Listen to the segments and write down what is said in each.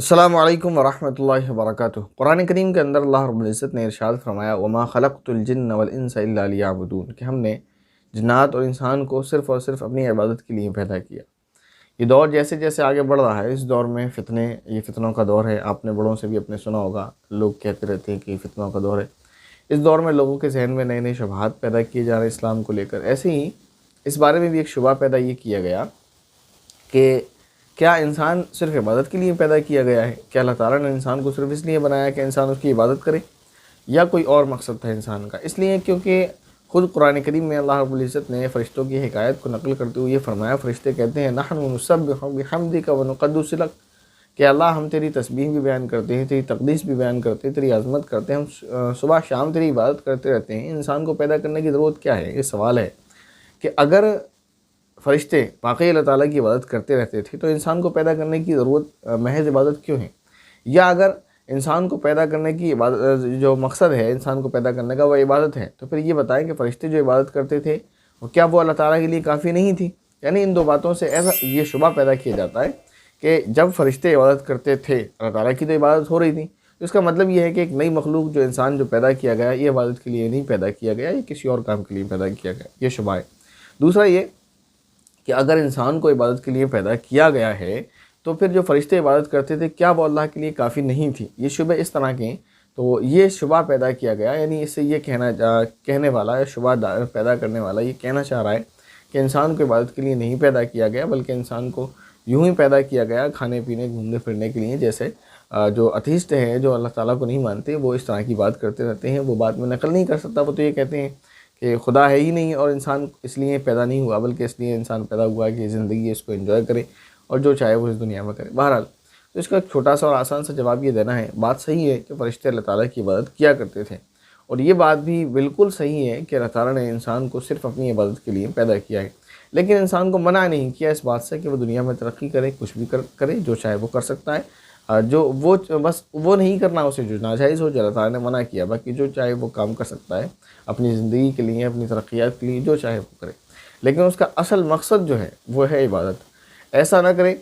अस्सलामु अलैकुम वरहमतुल्लाहि वबरकातुहू। कुरान करीम के अंदर अल्लाह रब्बुल इज़्ज़त ने इरशाद फरमाया वमा खलक़तुल जिन्न वल इंसा इल्ला लियअबुदून कि हमने जिन्नात और इंसान को सिर्फ़ और सिर्फ अपनी इबादत के लिए पैदा किया। ये दौर जैसे जैसे आगे बढ़ रहा है, इस दौर में ये फ़ितनों का दौर है। आपने बड़ों से भी अपने सुना होगा, लोग कहते रहते हैं कि फ़ितनों का दौर है। इस दौर में लोगों के जहन में नए नए शुबहात पैदा किए जा रहे हैं इस्लाम को लेकर। ऐसे ही इस बारे में भी एक शुबा पैदा ये किया गया कि क्या इंसान सिर्फ इबादत के लिए पैदा किया गया है? क्या अल्लाह ताला ने इंसान को सिर्फ इसलिए बनाया कि इंसान उसकी इबादत करे, या कोई और मकसद था इंसान का? इसलिए क्योंकि ख़ुद कुरान करीम में अल्लाह रब्बुल इज़्ज़त ने फ़रिश्तों की हिकायत को नकल करते हुए ये फरमाया, फ़रिश्ते कहते हैं नहनु नुसब्बिहु बिहम्दिका व नुक़द्दिसु लक कि अल्लाह हम तेरी तस्बीह भी बयान करते हैं, तेरी तक़दीस भी बयान करते हैं, तेरी अज़मत करते हैं, हम सुबह शाम तेरी इबादत करते रहते हैं। इंसान को पैदा करने की ज़रूरत क्या है? ये सवाल है कि अगर फ़रिश्ते वाक़ई अल्लाह ताला की इबादत करते रहते थे तो इंसान को पैदा करने की ज़रूरत महज़ इबादत क्यों है? या अगर इंसान को पैदा करने की इबादत जो मकसद है इंसान को पैदा करने का, वह इबादत है, तो फिर ये बताएं कि फ़रिश्ते जो इबादत करते थे वो क्या वो अल्लाह ताला के लिए काफ़ी नहीं थी? यानी इन दो बातों से ऐसा ये शुबा पैदा किया जाता है कि जब फ़रिश्ते इबादत करते थे, अल्लाह ताला की तो इबादत हो रही थी, तो इसका मतलब ये है कि एक नई मखलूक जो इंसान जो पैदा किया गया, ये इबादत के लिए नहीं पैदा किया गया, ये किसी और काम के लिए पैदा किया गया। ये शुबा है। दूसरा ये कि अगर इंसान को इबादत के लिए पैदा किया गया है तो फिर जो फ़रिश्ते इबादत करते थे क्या वो अल्लाह के लिए काफ़ी नहीं थी? ये शुबे इस तरह के, तो ये शुबा पैदा किया गया। यानी इससे ये कहने वाला है, शुबा पैदा करने वाला ये कहना चाह रहा है कि इंसान को इबादत के लिए नहीं पैदा किया गया, बल्कि इंसान को यूँ ही पैदा किया गया खाने पीने घूमने फिरने के लिए। जैसे जो अथीस्ट हैं, जो अल्लाह ताला को नहीं मानते, वो इस तरह की बात करते रहते हैं। वो बात में नकल नहीं कर सकता। वो तो ये कहते हैं कि खुदा है ही नहीं और इंसान इसलिए पैदा नहीं हुआ, बल्कि इसलिए इंसान पैदा हुआ कि ज़िंदगी इसको एंजॉय करे और जो चाहे वो इस दुनिया में करे। बहरहाल, तो इसका एक छोटा सा और आसान सा जवाब ये देना है, बात सही है कि फ़रिश्ते अल्लाह ताला की इबादत किया करते थे, और ये बात भी बिल्कुल सही है कि अल्लाह ताला ने इंसान को सिर्फ़ अपनी इबादत के लिए पैदा किया है। लेकिन इंसान को मना नहीं किया इस बात से कि वो दुनिया में तरक्की करे, कुछ भी करे, जो चाहे वो कर सकता है। जो वो बस वो नहीं करना उसे जो नाजायज़ हो, जो अल्लाह ताला ने मना किया। बाकी जो चाहे वो काम कर सकता है अपनी ज़िंदगी के लिए, अपनी तरक्यात के लिए, जो चाहे वो करे। लेकिन उसका असल मकसद जो है वो है इबादत। ऐसा ना करे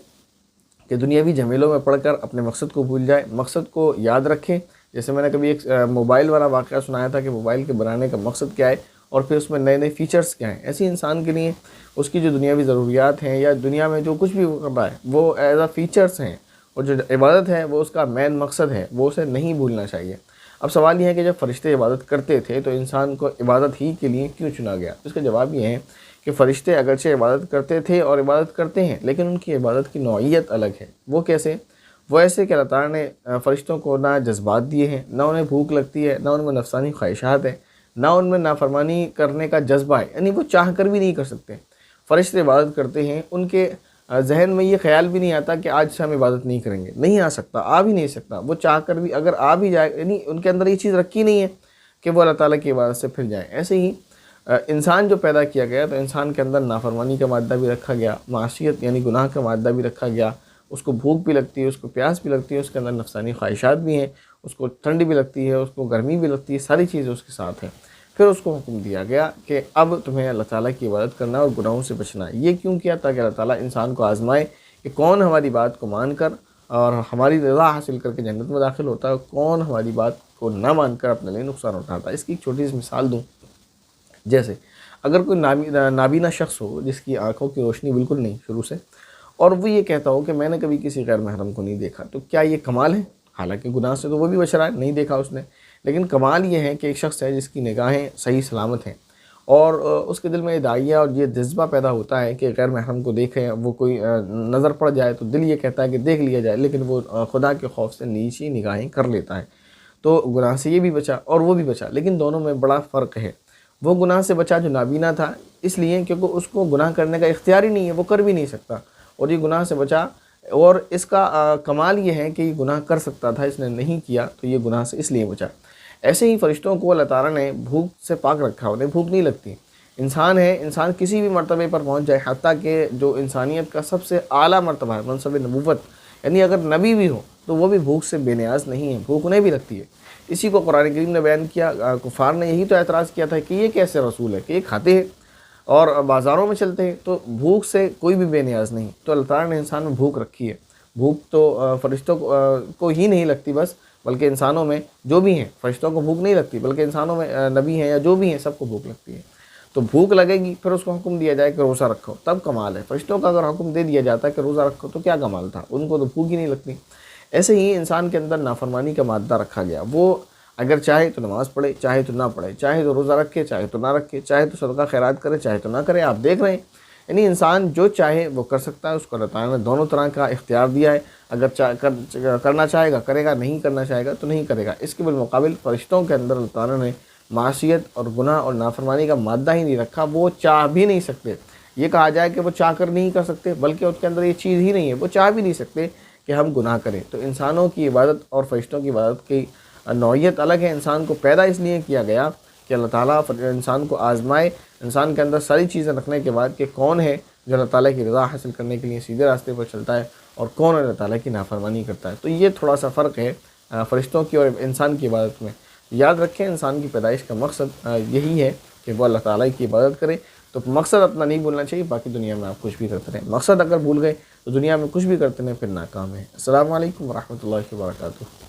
कि दुनियावी झमेलों में पड़कर अपने मकसद को भूल जाए, मकसद को याद रखें। जैसे मैंने कभी एक मोबाइल वाला वाक़या सुनाया था कि मोबाइल के बनाने का मकसद क्या है और फिर उसमें नए नए फ़ीचर्स क्या हैं। ऐसे इंसान के लिए उसकी जो दुनियावी ज़रूरियात हैं या दुनिया में जो कुछ भी वो कर रहा है वो एज़ फ़ीचर्स हैं, और जो इबादत है वो उसका मेन मकसद है, वो उसे नहीं भूलना चाहिए। अब सवाल ये है कि जब फ़रिश्ते इबादत करते थे तो इंसान को इबादत ही के लिए क्यों चुना गया? इसका जवाब ये है कि फ़रिश्ते अगरचे इबादत करते थे और इबादत करते हैं, लेकिन उनकी इबादत की नौइयत अलग है। वो कैसे? वो ऐसे कि अल्लाह ताला ने फ़रिश्तों को ना जज्बात दिए हैं, ना उन्हें भूख लगती है, ना उनमें नफसानी ख्वाहिशात है, ना उनमें नाफरमानी करने का जज्बा है। यानी वो चाह कर भी नहीं कर सकते। फ़रिश्ते इबादत करते हैं, उनके जहन में ये ख्याल भी नहीं आता कि आज से हम इबादत नहीं करेंगे। नहीं आ सकता, आ भी नहीं सकता। वो चाह कर भी अगर आ भी जाए, यानी उनके अंदर ये चीज़ रखी नहीं है कि वो अल्लाह ताला की इबादत से फिर जाए। ऐसे ही इंसान जो पैदा किया गया तो इंसान के अंदर नाफरमानी का मादा भी रखा गया, मासियत यानी गुनाह का मादा भी रखा गया। उसको भूख भी लगती है, उसको प्यास भी लगती है, उसके अंदर नफसानी ख्वाहिशात भी हैं, उसको ठंड भी लगती है, उसको गर्मी भी लगती है, सारी चीज़ें उसके साथ हैं। फिर उसको हुक्म दिया गया कि अब तुम्हें अल्लाह ताला की इबादत करना और गुनाहों से बचना है। ये क्यों किया? ताकि अल्लाह ताला इंसान को आज़माए कि कौन हमारी बात को मानकर और हमारी रज़ा हासिल करके जन्नत में दाखिल होता है, कौन हमारी बात को ना मानकर अपने लिए नुकसान उठाता है। इसकी एक छोटी सी मिसाल दूँ। जैसे अगर कोई नाबीना शख्स हो जिसकी आँखों की रोशनी बिल्कुल नहीं शुरू से, और वो ये कहता हो कि मैंने कभी किसी गैर महरम को नहीं देखा, तो क्या ये कमाल है? हालांकि गुनाह से तो वो भी बच रहा है, नहीं देखा उसने, लेकिन कमाल ये है कि एक शख्स है जिसकी निगाहें सही सलामत हैं और उसके दिल में ये दाइया और ये जज्बा पैदा होता है कि गैर महरम को देखें, वो कोई नज़र पड़ जाए तो दिल ये कहता है कि देख लिया जाए, लेकिन वो खुदा के खौफ से नीची निगाहें कर लेता है। तो गुनाह से ये भी बचा और वो भी बचा, लेकिन दोनों में बड़ा फ़र्क है। वो गुनाह से बचा जो नाबीना था, इसलिए क्योंकि उसको गुनाह करने का इख्तियार ही नहीं है, वो कर भी नहीं सकता, और ये गुनाह से बचा। और इसका कमाल ये है कि ये गुनाह कर सकता था, इसने नहीं किया, तो ये गुनाह से इसलिए बचा। ऐसे ही फ़रिश्तों को अल्लाह ताला ने भूख से पाक रखा, उन्हें भूख नहीं लगती। इंसान है, इंसान किसी भी मर्तबे पर पहुँच जाए, हत्ता कि जो इंसानियत का सबसे आला मर्तबा है मनसब नबूवत, यानी अगर नबी भी हो तो वो भी भूख से बेनियाज नहीं है, भूख उन्हें भी लगती है। इसी को कुरान करीम ने बयान किया। कुफार ने यही तो एतराज़ किया था कि ये कैसे रसूल है कि ये खाते हैं और बाज़ारों में चलते हैं, तो भूख से कोई भी बेनियाज नहीं। तो अल्लाह ताला ने इंसान में भूख रखी है, بھوک تو فرشتوں کو ہی نہیں لگتی بس، بلکہ انسانوں میں جو بھی ہیں، فرشتوں کو بھوک نہیں لگتی بلکہ انسانوں میں نبی ہیں یا جو بھی ہیں سب کو بھوک لگتی ہے۔ تو بھوک لگے گی، پھر اس کو حکم دیا جائے کہ روزہ رکھو، تب کمال ہے۔ فرشتوں کا اگر حکم دے دیا جاتا ہے کہ روزہ رکھو تو کیا کمال تھا، ان کو تو بھوک ہی نہیں لگتی۔ ایسے ہی انسان کے اندر نافرمانی کا مادہ رکھا گیا، وہ اگر چاہے تو نماز پڑھے، چاہے تو نہ پڑھے، چاہے تو روزہ رکھے، چاہے تو نہ رکھے، چاہے تو صدقہ خیرات کرے، چاہے تو نہ کرے، آپ دیکھ رہے ہیں۔ یعنی انسان جو چاہے وہ کر سکتا ہے، اس کو اللہ تعالیٰ نے دونوں طرح کا اختیار دیا ہے۔ اگر کرنا چاہے گا کرے گا، نہیں کرنا چاہے گا تو نہیں کرے گا۔ اس کے بالمقابل فرشتوں کے اندر اللہ تعالیٰ نے معصیت اور گناہ اور نافرمانی کا مادہ ہی نہیں رکھا، وہ چاہ بھی نہیں سکتے۔ یہ کہا جائے کہ وہ چاہ کر نہیں کر سکتے، بلکہ اس کے اندر یہ چیز ہی نہیں ہے، وہ چاہ بھی نہیں سکتے کہ ہم گناہ کریں۔ تو انسانوں کی عبادت اور فرشتوں کی عبادت کی نوعیت الگ ہے۔ انسان کو پیدا اس لیے کیا گیا کہ اللہ تعالیٰ انسان کو آزمائے، انسان کے اندر ساری چیزیں رکھنے کے بعد کہ کون ہے جو اللہ تعالیٰ کی رضا حاصل کرنے کے لیے سیدھے راستے پر چلتا ہے، اور کون اللہ تعالیٰ کی نافرمانی کرتا ہے۔ تو یہ تھوڑا سا فرق ہے فرشتوں کی اور انسان کی عبادت میں۔ یاد رکھیں، انسان کی پیدائش کا مقصد یہی ہے کہ وہ اللہ تعالیٰ کی عبادت کرے۔ تو مقصد اپنا نہیں بھولنا چاہیے، باقی دنیا میں آپ کچھ بھی کرتے رہیں۔ مقصد اگر بھول گئے تو دنیا میں کچھ بھی کرتے رہیں پھر ناکام ہے۔ السلام علیکم ورحمۃ اللہ وبرکاتہ۔